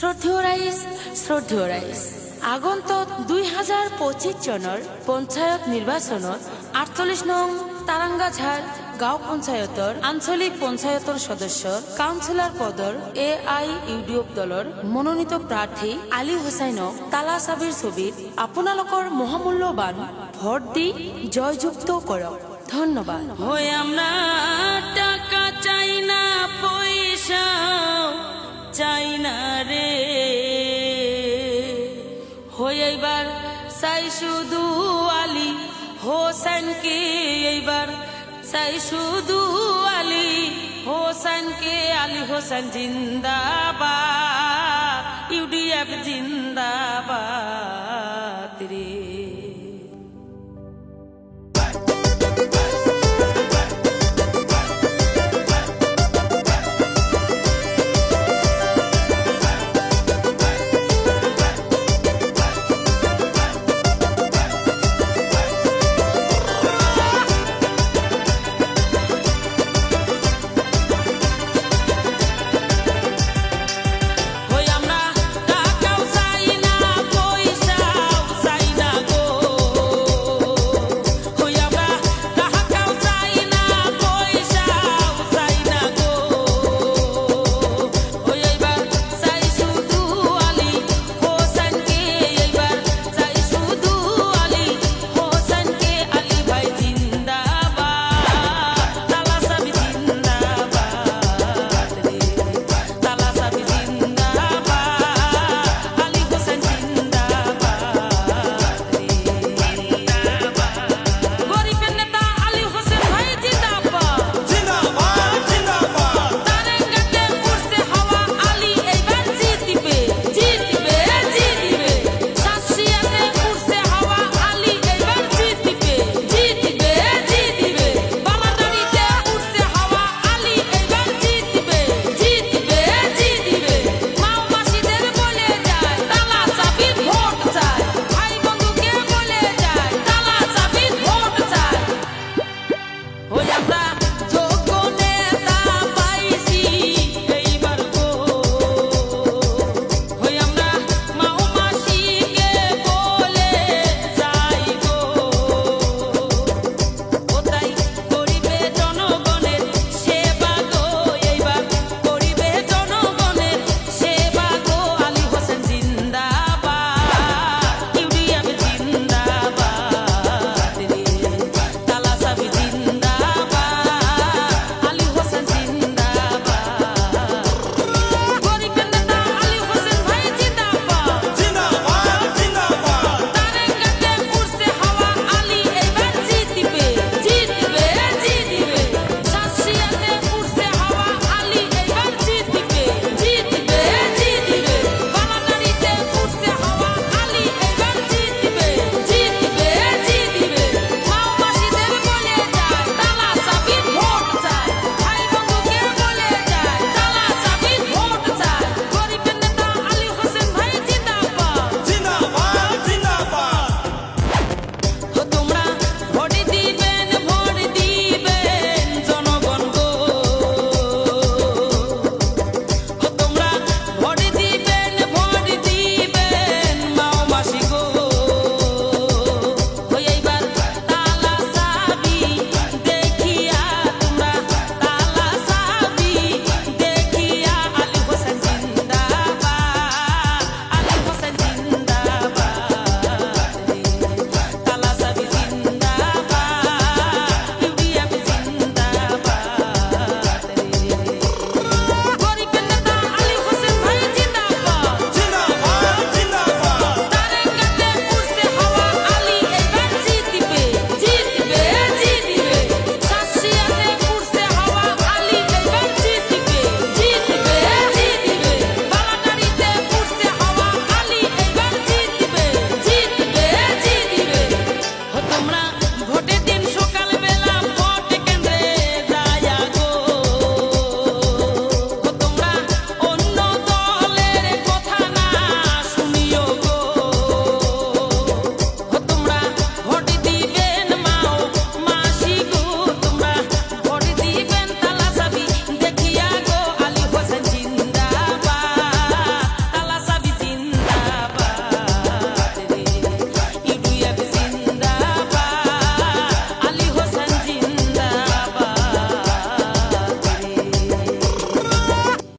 শ্রদ্ধেয় ৰাইজ আগন্তুক 2025 চনৰ পঞ্চায়ত নিৰ্বাচনত 48 নং তাৰাংগাঝাৰ গাঁও পঞ্চায়তৰ আঞ্চলিক পঞ্চায়তৰ সদস্য কাউন্সিলৰ পদৰ AIUDF দলৰ মনোনীত প্ৰাৰ্থী আলী হুসাইনক তালা চাবিৰ ছবিত আপোনালোকৰ মহামূল্যৱান ভোট দি জয়যুক্ত কৰক। ধন্যবাদ। হয় আমরা টাকা চাই না, পয়সা চাই না রে, হয় এইবার চাই শুধু আলী হোসেনকে, এইবার চাই শুধু আলী হোসেনকে। আলী হোসেন জিন্দাবাদ, UDF জিন্দাবাদ।